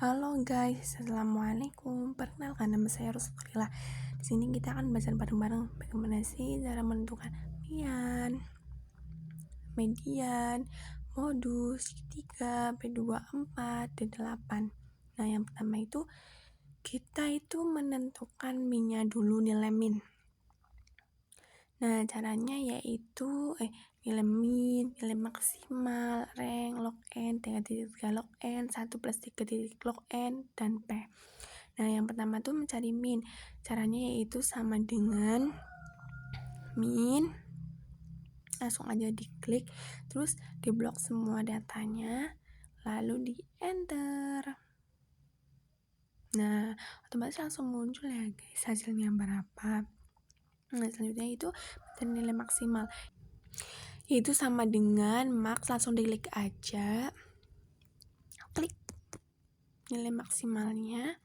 Halo guys, assalamualaikum. Perkenalkan, nama saya Rusfalila. Di sini kita akan belajar bareng-bareng bagaimana sih cara menentukan median, modus, segitiga, B2, 4, dan 8. Nah, yang pertama itu kita itu menentukan min-nya dulu, nilai min. Nah, caranya yaitu nilai min, nilai maksimal, rank, log n, 3.3 log n, 1 plus 3 log n, dan P. Nah, yang pertama tuh mencari min. Caranya yaitu sama dengan min, langsung aja diklik, terus diblok semua datanya, lalu di enter. Nah, otomatis langsung muncul ya guys hasilnya berapa. Nah, selanjutnya itu mencari nilai maksimal. Itu sama dengan max, langsung diklik aja, klik nilai maksimalnya,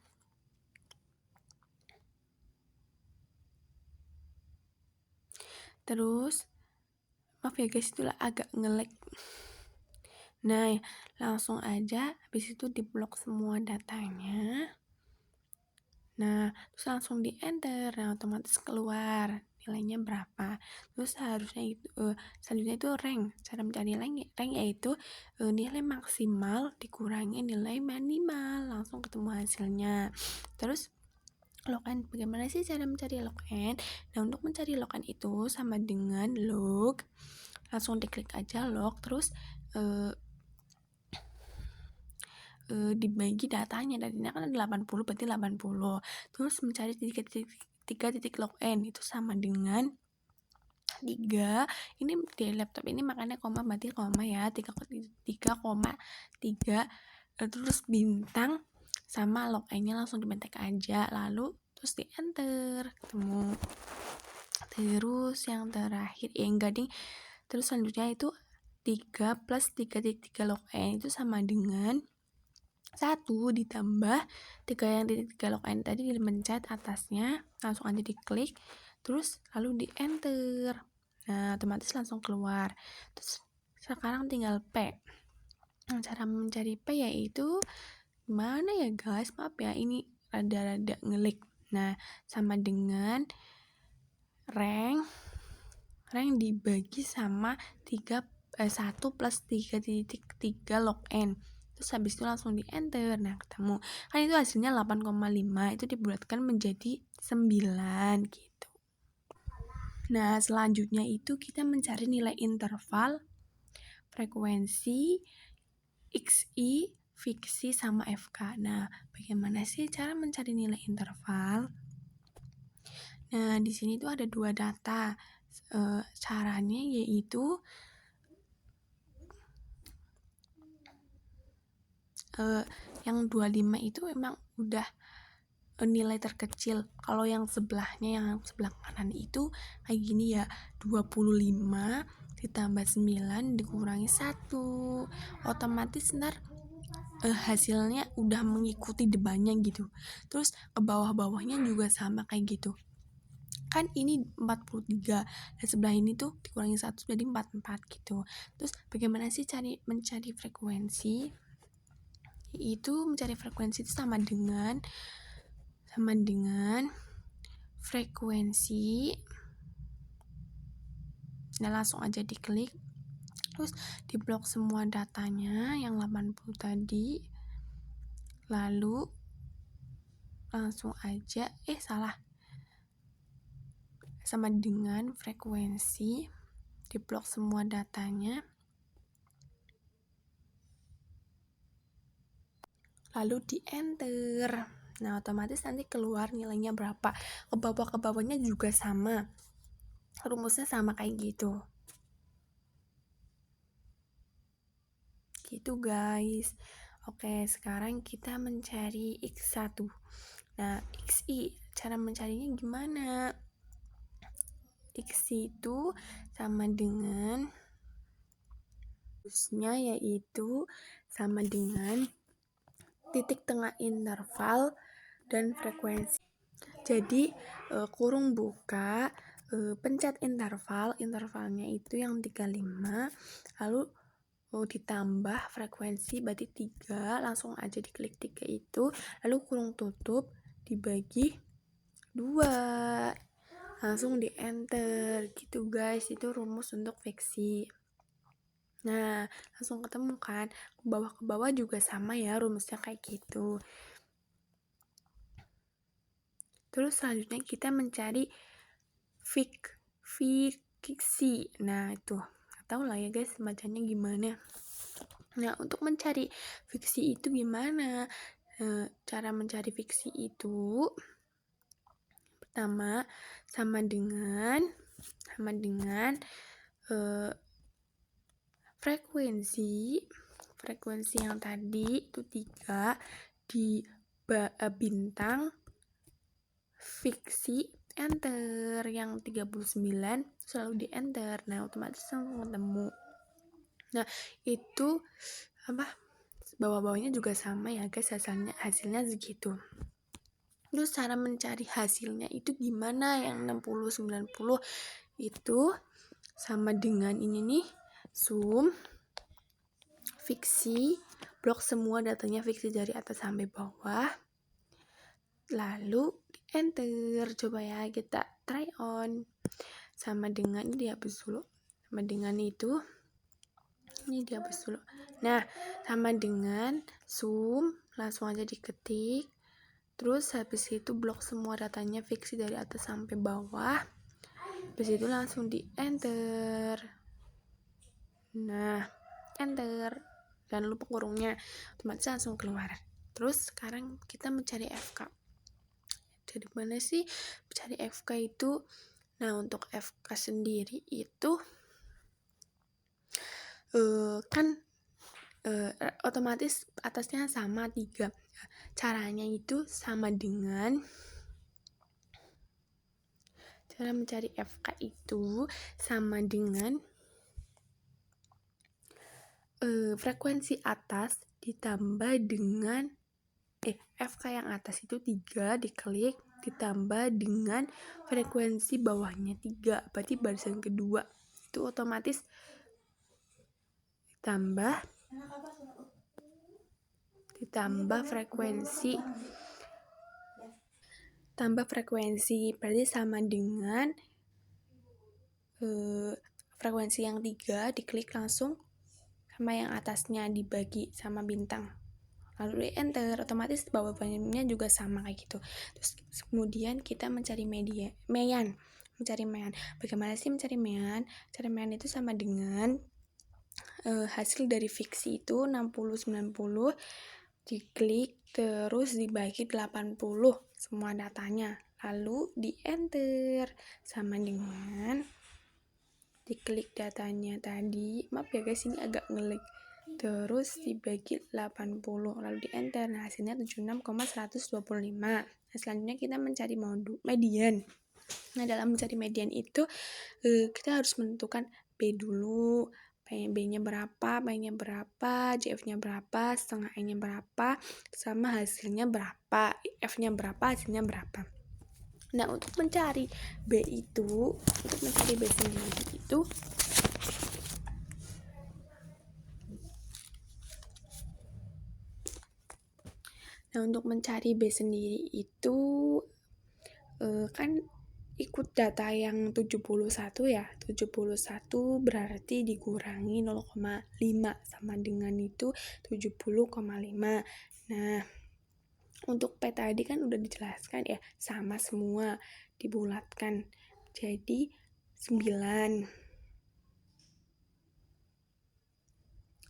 terus maaf ya guys, itulah agak nge-lag. Nah, langsung aja habis itu diblok semua datanya. Nah, terus langsung di enter. Nah, otomatis keluar nilainya berapa. Terus harusnya itu selanjutnya itu rank. Cara mencari rank yaitu nilai maksimal dikurangi nilai minimal, langsung ketemu hasilnya. Terus log n, bagaimana sih cara mencari log n? Nah, untuk mencari log n itu sama dengan log, langsung diklik aja log, terus dibagi datanya, datanya kan ada 80, berarti 80. Terus mencari titik log n itu sama dengan 3. Ini di laptop ini makanya koma, berarti koma ya, 3,3, terus bintang sama log n-nya langsung dibentek aja, lalu terus di enter, ketemu. Terus yang terakhir terus selanjutnya itu 3 plus 3.3 log n itu sama dengan 1 ditambah 3 yang titik 3 log n tadi, dipencet atasnya, langsung aja diklik, terus lalu di enter. Nah, otomatis langsung keluar. Terus sekarang tinggal P. Nah, cara mencari P yaitu gimana ya guys, maaf ya ini rada-rada ngelik. Nah, sama dengan rank dibagi sama 1 plus 3.3 log n. Terus habis itu langsung di enter. Nah, ketemu. Kan itu hasilnya 8,5, itu dibulatkan menjadi 9 gitu. Nah, selanjutnya itu kita mencari nilai interval, frekuensi, XI, fiksi, sama FK. Nah, bagaimana sih cara mencari nilai interval? Nah, di sini tuh ada 2 data. Caranya yaitu yang 25 itu memang udah nilai terkecil. Kalau yang sebelahnya, yang sebelah kanan itu kayak gini ya, 25 ditambah 9 dikurangi 1, otomatis ntar hasilnya udah mengikuti depannya gitu. Terus ke bawah-bawahnya juga sama kayak gitu. Kan ini 43, dan sebelah ini tuh dikurangi 1 jadi 44 gitu. Terus bagaimana sih mencari frekuensi? Itu mencari frekuensi itu sama dengan frekuensi. Nah, langsung aja diklik, terus diblok semua datanya yang 80 tadi, lalu langsung aja sama dengan frekuensi, diblok semua datanya, lalu di enter. Nah, otomatis nanti keluar nilainya berapa. Ke bawahnya juga sama, rumusnya sama kayak gitu guys. Oke, sekarang kita mencari X1. Nah, XI, cara mencarinya gimana? X itu sama dengan harusnya yaitu sama dengan titik tengah interval dan frekuensi. Jadi kurung buka, pencet intervalnya itu yang 35, lalu ditambah frekuensi berarti 3, langsung aja diklik 3 itu, lalu kurung tutup dibagi 2, langsung di enter gitu guys. Itu rumus untuk fiksi. Nah, langsung ketemu kan, ke bawah juga sama ya rumusnya kayak gitu. Terus selanjutnya kita mencari fiksi. Nah, itu tahu lah ya guys bacanya gimana. Nah, untuk mencari fiksi itu gimana? Cara mencari fiksi itu pertama sama dengan frekuensi yang tadi itu 3 di bintang fiksi enter yang 39 selalu di enter. Nah, otomatis langsung ketemu. Nah, itu bawah-bawahnya juga sama ya guys, hasilnya segitu. Terus cara mencari hasilnya itu gimana? Yang 60 90 itu sama dengan ini nih, sum fiksi, blok semua datanya fiksi dari atas sampai bawah, lalu enter. Coba ya kita try on. Sama dengan ini dihapus dulu, sama dengan itu ini dihapus dulu. Nah, sama dengan sum, langsung aja diketik, terus habis itu blok semua datanya fiksi dari atas sampai bawah, habis itu langsung di enter. Nah, enter, jangan lupa kurungnya, otomatis langsung keluar. Terus sekarang kita mencari FK. Jadi mana sih mencari FK itu? Nah, untuk FK sendiri itu otomatis atasnya sama 3. Caranya itu sama dengan cara mencari FK itu sama dengan frekuensi atas ditambah dengan FK yang atas itu 3 diklik ditambah dengan frekuensi bawahnya 3, berarti barisan kedua itu otomatis ditambah frekuensi berarti sama dengan frekuensi yang 3 diklik langsung sama yang atasnya dibagi sama bintang, lalu di enter, otomatis bawah-bawahnya juga sama kayak gitu. Terus kemudian kita mencari mean. Bagaimana sih mencari mean? Cari mean itu sama dengan hasil dari fiksi itu 60 90 diklik terus dibagi 80 semua datanya, lalu di enter, sama dengan diklik datanya tadi, maaf ya guys ini agak ngelag, terus dibagi 80 lalu di enter. Nah, hasilnya 76,125. Nah, selanjutnya kita mencari median. Nah, dalam mencari median itu kita harus menentukan B dulu, B-nya berapa, B-nya berapa, JF-nya berapa, setengah E-nya berapa, sama hasilnya berapa, F-nya berapa, hasilnya berapa. Nah, untuk mencari B sendiri itu kan ikut data yang 71 ya. 71 berarti dikurangi 0,5 sama dengan itu 70,5. Nah, untuk P tadi kan udah dijelaskan ya, sama semua dibulatkan jadi 9.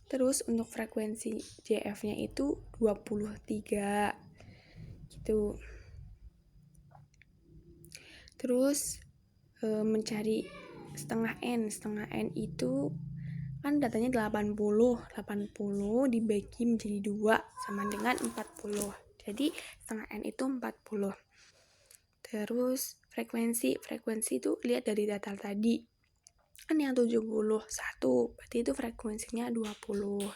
Terus untuk frekuensi JF-nya itu 23 gitu. Terus mencari setengah N itu kan datanya 80 dibagi menjadi 2 sama dengan 40. Jadi setengah N itu 40. Terus frekuensi itu lihat dari data tadi kan yang 71, berarti itu frekuensinya 20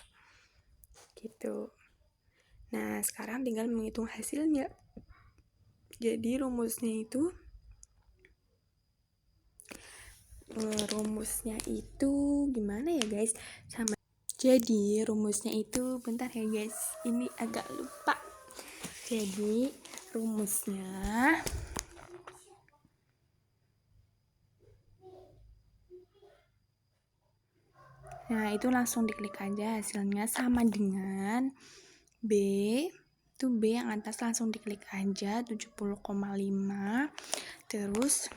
gitu. Nah, sekarang tinggal menghitung hasilnya. Jadi rumusnya itu gimana ya guys? Jadi rumusnya itu, bentar ya guys, ini agak lupa. Jadi rumusnya nah itu langsung diklik aja, hasilnya sama dengan B. Itu B yang atas langsung diklik aja 70,5. Terus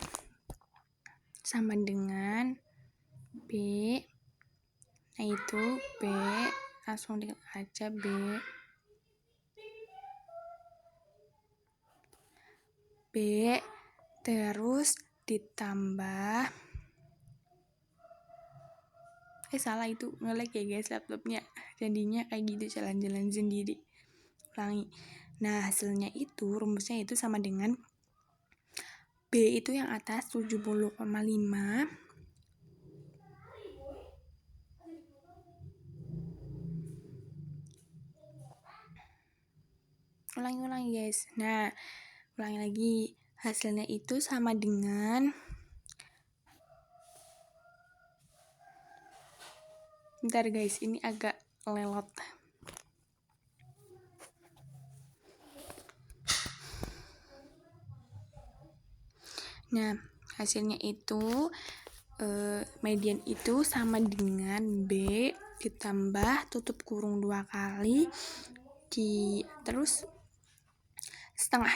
sama dengan B. Nah itu B langsung diklik aja B. Terus ditambah salah, itu nge-lag ya guys laptopnya, jadinya kayak gitu jalan-jalan sendiri. Ulangi. Nah hasilnya itu, rumusnya itu sama dengan B itu yang atas 70,5 ulangi guys. Nah ulangi lagi, hasilnya itu sama dengan, bentar guys, ini agak lelot. Nah hasilnya itu median itu sama dengan B ditambah tutup kurung 2 kali terus setengah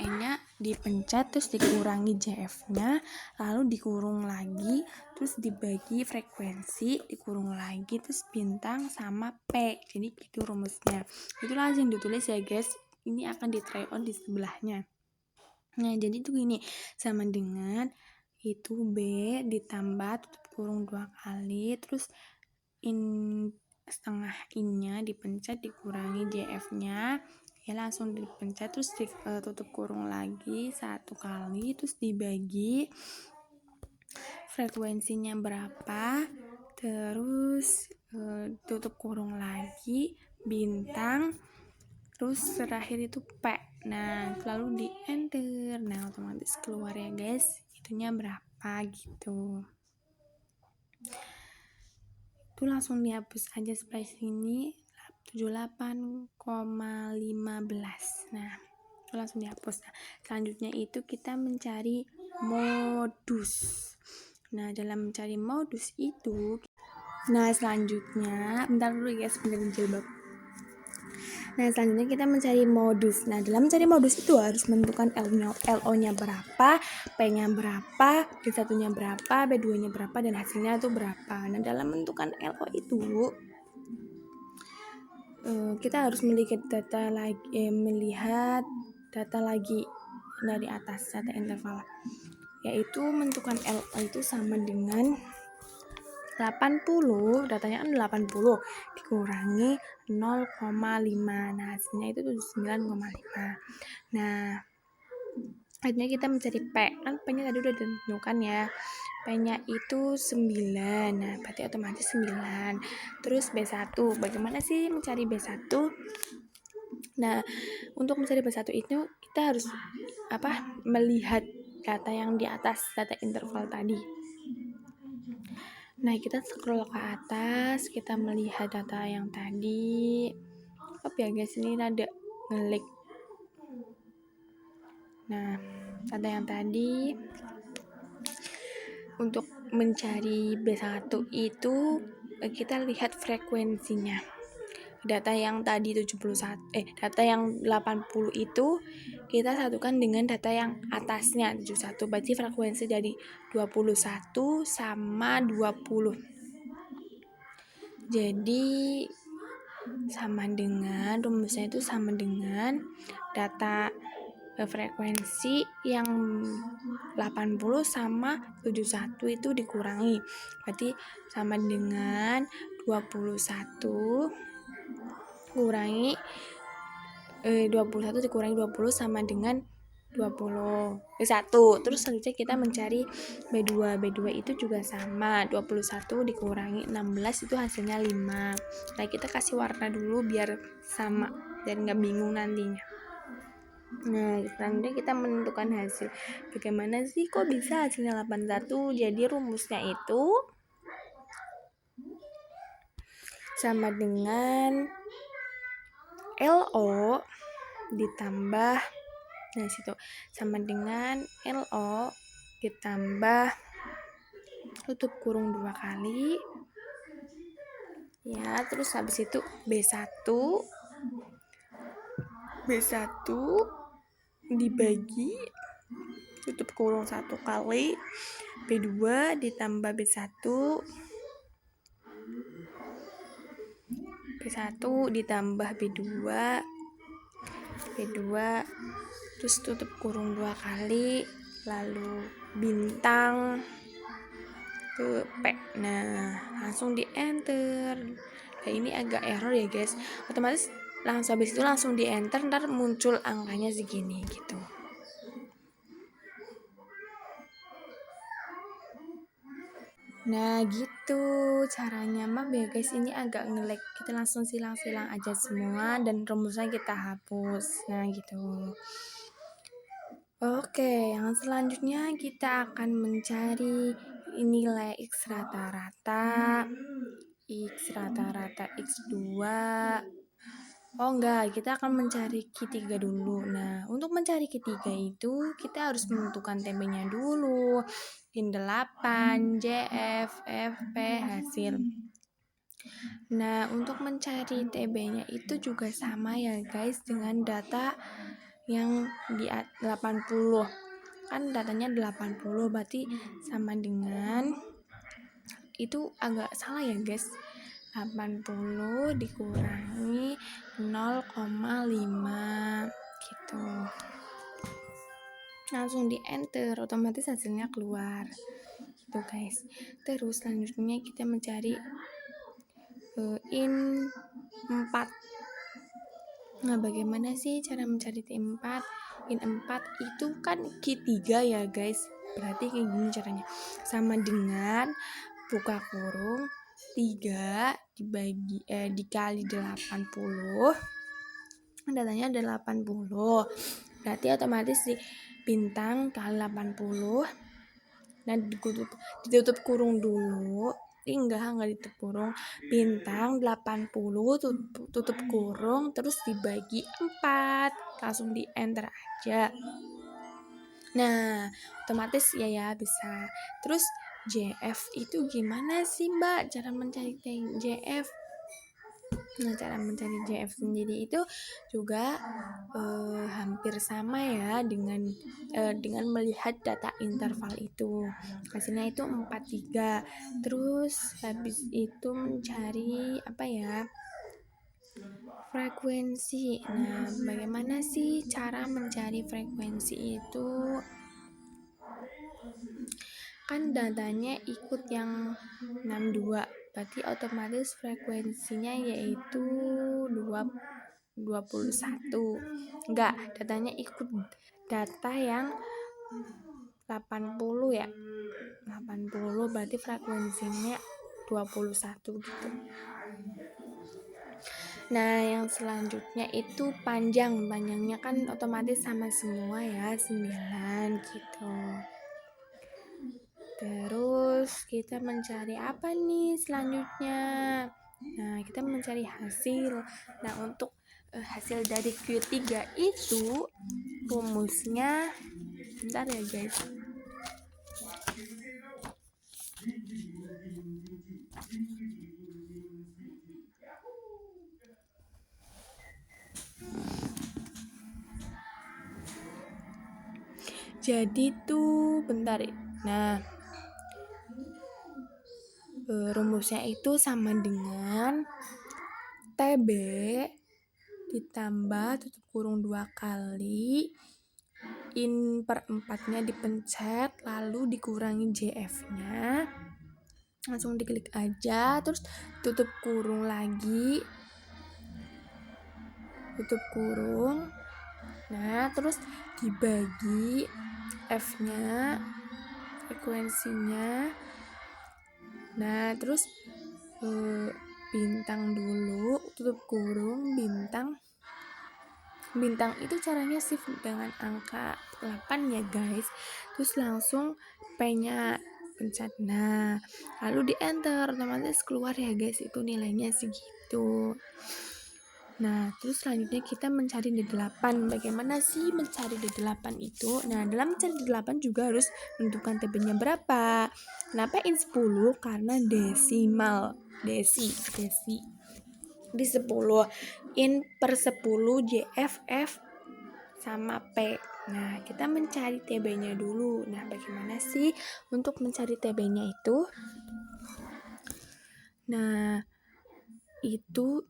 N-nya dipencet, terus dikurangi JF-nya, lalu dikurung lagi, terus dibagi frekuensi, dikurung lagi, terus bintang sama P. Jadi gitu rumusnya. Itu langsung ditulis ya guys. Ini akan di try on di sebelahnya. Nah jadi itu gini, sama dengan itu B ditambah tutup kurung 2 kali, terus setengah In-nya dipencet, dikurangi JF-nya ya, langsung dipencet, terus tutup kurung lagi 1 kali, terus dibagi frekuensinya berapa, terus tutup kurung lagi, bintang, terus terakhir itu P. Nah lalu di enter, nah otomatis keluar ya guys itunya berapa gitu. Itu langsung dihapus aja sampai sini 78,15. Nah itu langsung dihapus. Nah, selanjutnya itu kita mencari modus. Nah dalam mencari modus itu, nah selanjutnya bentar dulu guys, benerin jilbab. Nah selanjutnya kita mencari modus. Nah dalam mencari modus itu harus menentukan LO-nya berapa, P-nya berapa, D1-nya berapa, B2-nya berapa, dan hasilnya itu berapa. Nah dalam menentukan LO itu kita harus melihat data lagi dari atas, data interval, yaitu menentukan LO itu sama dengan 80, datanya kan 80 dikurangi 0,5. Nah hasilnya itu 79,5. Nah akhirnya kita mencari P, kan P nya tadi udah ditentukan ya, P nya itu 9. Nah berarti otomatis 9. Terus B1, bagaimana sih mencari B1? Nah untuk mencari B1 itu kita harus melihat data yang di atas, data interval tadi. Nah kita scroll ke atas, kita melihat data yang tadi. Ya guys, ini ada nge-lag. Nah data yang tadi, untuk mencari B1 itu kita lihat frekuensinya. Data yang tadi data yang 80 itu kita satukan dengan data yang atasnya 71, berarti frekuensi dari 21 sama 20. Jadi sama dengan, rumusnya itu sama dengan data frekuensi yang 80 sama 71 itu dikurangi, berarti sama dengan 21 kurangi 21 dikurangi 20 sama dengan 1. Terus selanjutnya kita mencari B2 itu juga sama, 21 dikurangi 16 itu hasilnya 5. Nah kita kasih warna dulu biar sama dan gak bingung nantinya. Nah selanjutnya kita menentukan hasil. Bagaimana sih kok bisa hasilnya 81? Jadi rumusnya itu sama dengan LO ditambah, nah situ sama dengan LO ditambah tutup kurung 2 kali ya, terus habis itu B1 dibagi tutup kurung 1 kali, B2 ditambah B1 ditambah B2 terus tutup kurung 2 kali, lalu bintang ke P. Nah, langsung di enter. Nah, ini agak error ya guys, otomatis langsung habis itu langsung di enter, ntar muncul angkanya segini gitu. Nah gitu caranya, maaf ya guys ini agak nge-lag, kita langsung silang-silang aja semua dan rumusnya kita hapus. Nah gitu. Oke, yang selanjutnya kita akan mencari nilai X rata-rata X2. Oh enggak, kita akan mencari Q3 dulu. Nah, untuk mencari Q3 itu kita harus menentukan TB-nya dulu. In 8, JF, FP, hasil. Nah, untuk mencari TB-nya itu juga sama ya guys dengan data yang di 80. Kan datanya 80, berarti sama dengan, itu agak salah ya guys. 80 dikurangi 0,5 gitu. Langsung di enter, otomatis hasilnya keluar gitu guys. Terus selanjutnya kita mencari in 4. Nah bagaimana sih cara mencari in 4? In 4 itu kan Q3 ya guys, berarti kayak gini caranya, sama dengan buka kurung 3 dikali 80, datanya ada 80, berarti otomatis di bintang kali 80. Nah ditutup kurung dulu, enggak ditutup kurung, bintang 80 tutup kurung terus dibagi 4, langsung di enter aja. Nah otomatis ya bisa. Terus JF itu gimana sih mbak cara mencari JF? Nah cara mencari JF sendiri itu juga hampir sama ya dengan melihat data interval itu, hasilnya itu 43. Terus habis itu mencari apa ya, frekuensi. Nah bagaimana sih cara mencari frekuensi itu? Kan datanya ikut yang 62, berarti otomatis frekuensinya yaitu 21. Enggak, datanya ikut data yang 80 ya. 80 berarti frekuensinya 21 gitu. Nah, yang selanjutnya itu panjangnya kan otomatis sama semua ya, 9 gitu. Terus kita mencari apa nih selanjutnya? Nah, kita mencari hasil. Nah, untuk hasil dari Q3 itu rumusnya, bentar ya guys. Jadi tuh bentar ya. Nah, rumusnya itu sama dengan TB ditambah tutup kurung 2 kali, in per 4-nya dipencet, lalu dikurangi JF-nya, langsung diklik aja, terus tutup kurung lagi, tutup kurung. Nah terus dibagi F-nya, frekuensinya. Nah terus bintang dulu, tutup kurung, bintang itu caranya shift dengan angka 8 ya guys. Terus langsung P-nya pencet. Nah, lalu di enter, otomatis keluar ya guys, itu nilainya segitu. Nah, terus selanjutnya kita mencari D8. Bagaimana sih mencari D8 itu? Nah, dalam mencari D8 juga harus menentukan TB-nya berapa. Kenapa in 10? Karena desimal, desi. Di 10, in per 10 JFF sama P. Nah, kita mencari TB-nya dulu. Nah, bagaimana sih untuk mencari TB-nya itu? Nah,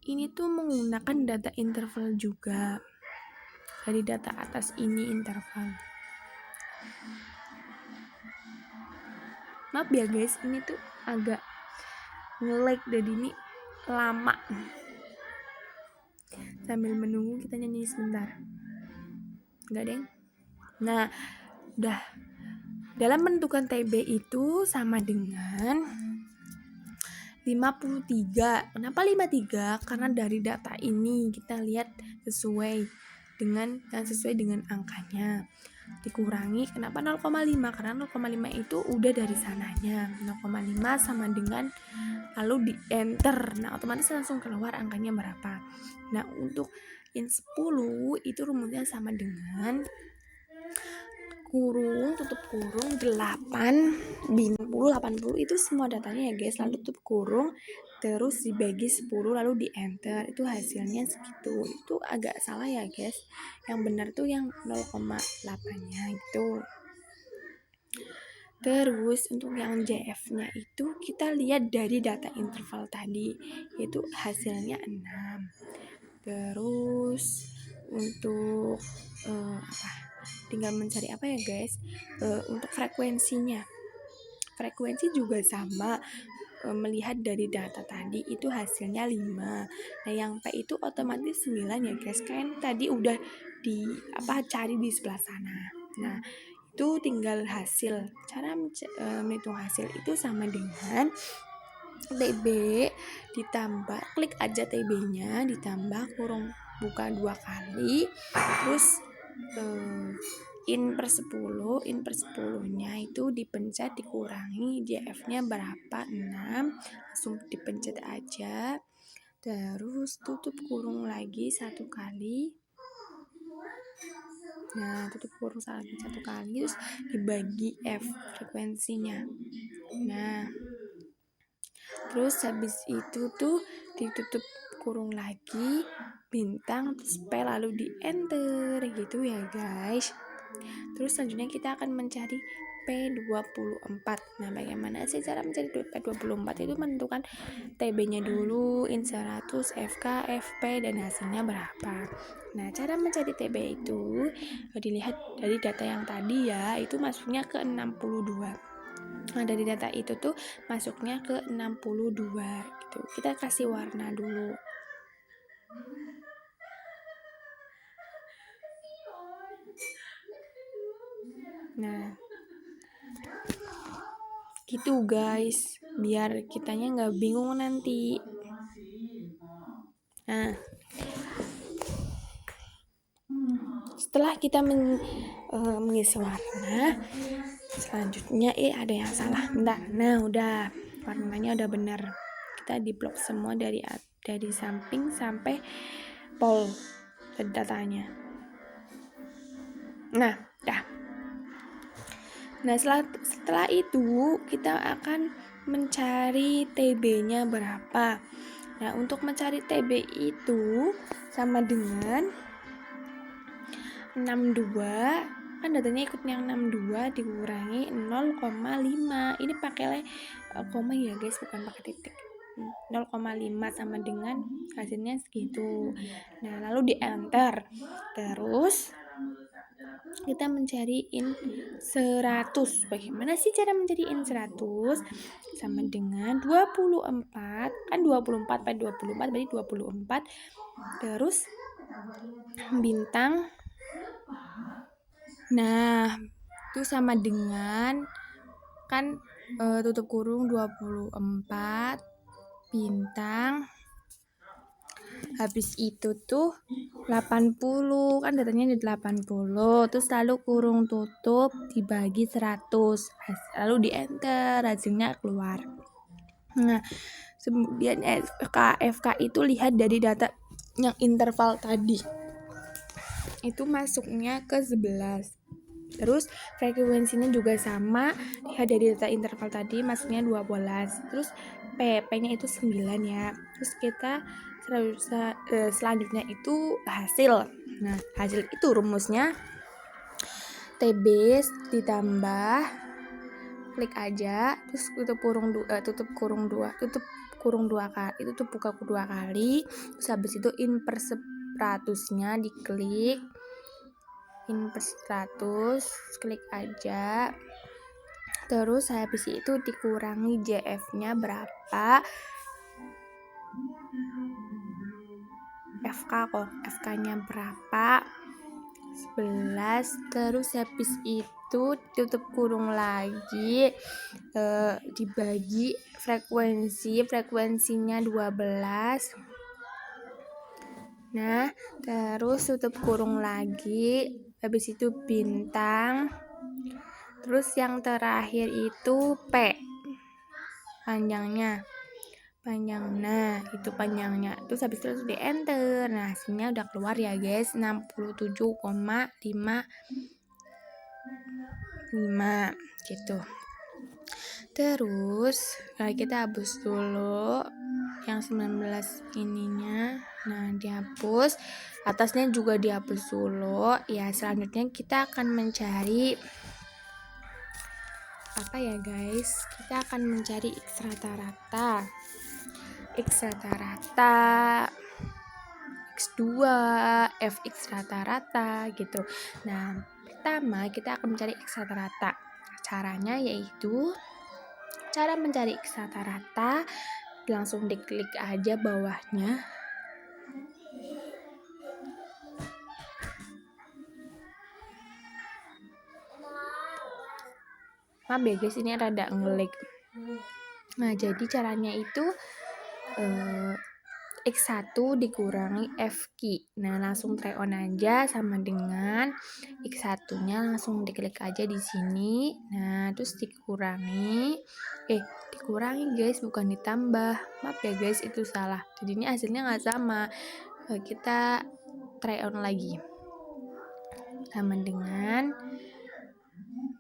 ini tuh menggunakan data interval juga. Dari data atas ini interval. Maaf ya guys, ini tuh agak nge-lag, jadi ini lama. Sambil menunggu kita nyanyi sebentar. Enggak, Deng? Nah, udah. Dalam menentukan TB itu sama dengan 53. Kenapa 53? Karena dari data ini kita lihat sesuai dengan angkanya. Dikurangi, kenapa 0,5? Karena 0,5 itu udah dari sananya. 0,5 sama dengan, lalu di enter. Nah, otomatis langsung keluar angkanya berapa. Nah, untuk in 10 itu rumusnya sama dengan kurung, tutup kurung, 8 bin 80 itu semua datanya ya guys, lalu tutup kurung, terus dibagi 10 lalu di enter, itu hasilnya segitu. Itu agak salah ya guys, yang benar tuh yang 0,8 nya itu. Terus untuk yang JF-nya itu kita lihat dari data interval tadi, yaitu hasilnya 6. Terus untuk tinggal mencari apa ya guys, untuk frekuensinya. Frekuensi juga sama, melihat dari data tadi itu hasilnya 5. Nah, yang P itu otomatis 9 ya guys, kan tadi udah cari di sebelah sana. Nah, itu tinggal hasil. Cara menghitung hasil itu sama dengan TB ditambah, klik aja TB-nya, ditambah kurung buka 2 kali, terus in per 10 nya itu dipencet, dikurangi JF-nya berapa, 6, langsung dipencet aja, terus tutup kurung lagi 1 kali. Nah, tutup kurung lagi 1 kali, terus dibagi F frekuensinya. Nah, terus habis itu tuh ditutup kurung lagi, bintang, terus P, lalu di enter gitu ya guys. Terus selanjutnya kita akan mencari P24. Nah, bagaimana sih cara mencari P24? Itu menentukan TB-nya dulu, in 100, FK, FP, dan hasilnya berapa. Nah, cara mencari TB itu dilihat dari data yang tadi ya, itu masuknya ke 62. Nah, dari data itu tuh masuknya ke 62 gitu. Kita kasih warna dulu. Nah, gitu guys, biar kitanya nggak bingung nanti. Nah, setelah kita mengisi warna, selanjutnya ada yang salah. Bentar. Nah, udah warnanya udah bener. Kita diblok semua dari samping sampai pol datanya. Nah, dah. Nah, setelah itu kita akan mencari TB-nya berapa. Nah, untuk mencari TB itu sama dengan 62, kan datanya ikut yang 62 dikurangi 0,5. Ini pakai koma ya guys, bukan pakai titik. 0,5 sama dengan hasilnya segitu. Nah, lalu di enter. Terus kita mencari in 100. Bagaimana sih cara mencari in 100? Sama dengan 24. Kan 24 pada 24 berarti 24. Terus bintang. Nah, itu sama dengan kan tutup kurung 24 bintang Habis itu tuh 80, kan datanya di 80, terus lalu kurung tutup dibagi 100, lalu di enter, hasilnya keluar. Nah, kemudian FK itu lihat dari data yang interval tadi, itu masuknya ke 11. Terus frekuensinya juga sama, lihat dari data interval tadi masuknya 12. Terus P-nya itu 9 ya. Terus kita selanjutnya itu hasil. Nah, hasil itu rumusnya TB ditambah, klik aja, terus tutup kurung dua kali, itu tuh buka dua kali, terus habis itu in per 100-nya diklik, in per 100, klik aja, terus habis itu dikurangi JF-nya berapa, FK-nya berapa, 11, terus habis itu tutup kurung lagi, dibagi frekuensinya 12. Nah, terus tutup kurung lagi, habis itu bintang, terus yang terakhir itu P panjangnya. Nah, itu panjangnya. Terus habis itu di enter. Nah, hasilnya udah keluar ya, guys. 67,55 gitu. Terus, kita hapus dulu yang 19 ininya. Nah, dihapus. Atasnya juga dihapus dulu. Ya, selanjutnya kita akan mencari apa ya, guys? Kita akan mencari X rata-rata, X2, Fx rata-rata gitu. Nah, pertama kita akan mencari X rata-rata. Caranya yaitu, cara mencari X rata-rata, langsung diklik aja bawahnya. Maaf ya guys, ini rada ngelag. Nah, jadi caranya itu X1 dikurangi Fq. Nah, langsung try on aja, sama dengan X1-nya langsung diklik aja di sini. Nah, terus dikurangi guys, bukan ditambah. Maaf ya guys, itu salah. Jadi ini hasilnya nggak sama. Kita try on lagi. Sama dengan,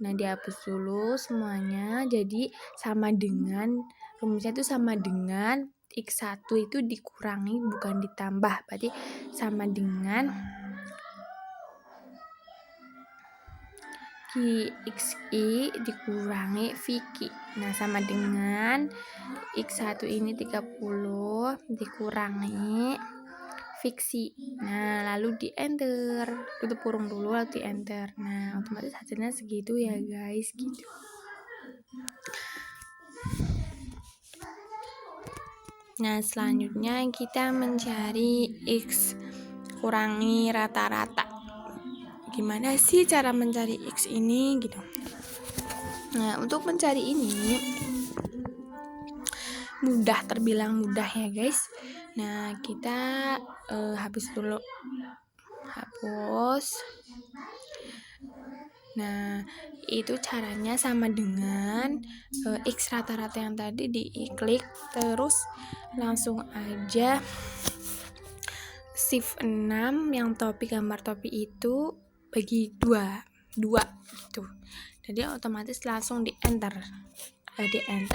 nah dihapus dulu semuanya. Jadi sama dengan, rumusnya itu sama dengan X1 itu dikurangi bukan ditambah, berarti sama dengan XI dikurangi VQ. Nah, sama dengan X1 ini 30 dikurangi fiksi. Nah, lalu di enter, tutup kurung dulu lalu di enter. Nah, otomatis hasilnya segitu ya guys, gitu. Nah, selanjutnya kita mencari X kurangi rata-rata. Gimana sih cara mencari X ini gitu? Nah, untuk mencari ini terbilang mudah ya guys. Nah, kita hapus dulu. Hapus. Nah, itu caranya sama dengan X rata-rata yang tadi diklik, terus langsung aja shift 6 yang topi, gambar topi itu bagi 2 gitu. Jadi otomatis langsung di enter.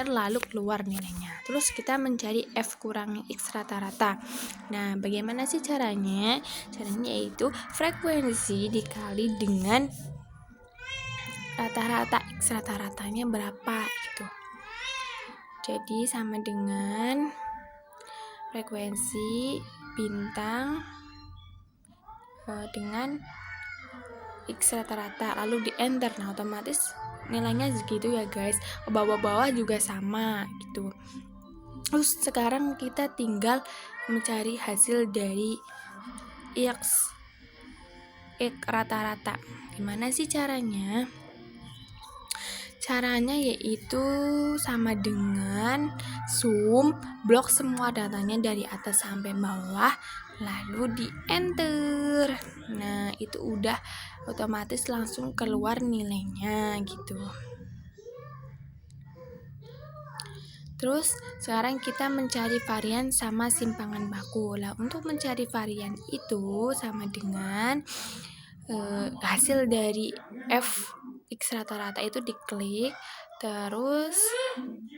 Lalu keluar nilainya. Terus kita mencari F kurangi X rata-rata. Nah, bagaimana sih caranya? Caranya yaitu frekuensi dikali dengan rata-rata, X rata-ratanya berapa gitu. Jadi sama dengan frekuensi bintang dengan X rata-rata, lalu di enter. Nah, otomatis nilainya segitu ya guys. Ke bawah-bawah juga sama gitu. Terus sekarang kita tinggal mencari hasil dari X rata-rata. Gimana sih caranya? Caranya yaitu sama dengan sum, blok semua datanya dari atas sampai bawah, lalu di enter. Nah, itu udah otomatis langsung keluar nilainya gitu. Terus sekarang kita mencari varian sama simpangan baku. Lah, untuk mencari varian itu sama dengan hasil dari f x rata-rata itu diklik, terus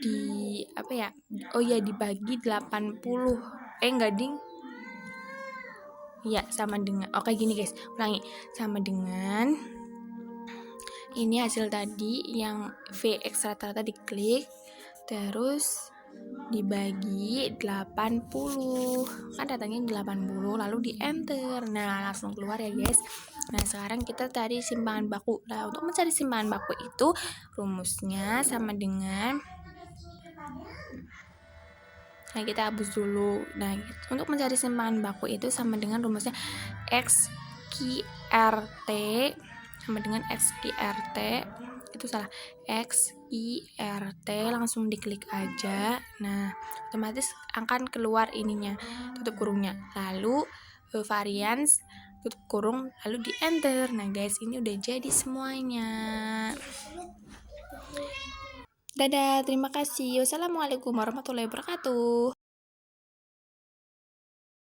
dibagi 80. Enggak ding. Ya, sama dengan gini guys, ulangi. Sama dengan ini hasil tadi yang Vx rata-rata diklik, terus dibagi 80. Kan datangnya 80, lalu di enter. Nah, langsung keluar ya guys. Nah, sekarang kita cari simpangan baku. Nah, untuk mencari simpangan baku itu rumusnya sama dengan kita hapus dulu. Nah, untuk mencari simpangan baku itu sama dengan rumusnya XQRT sama dengan XQRT. Itu salah. XIRT, langsung diklik aja. Nah, otomatis akan keluar ininya, tutup kurungnya. Lalu varians tutup kurung, lalu di enter. Nah, guys, ini udah jadi semuanya. Dadah, terima kasih. Wassalamualaikum warahmatullahi wabarakatuh.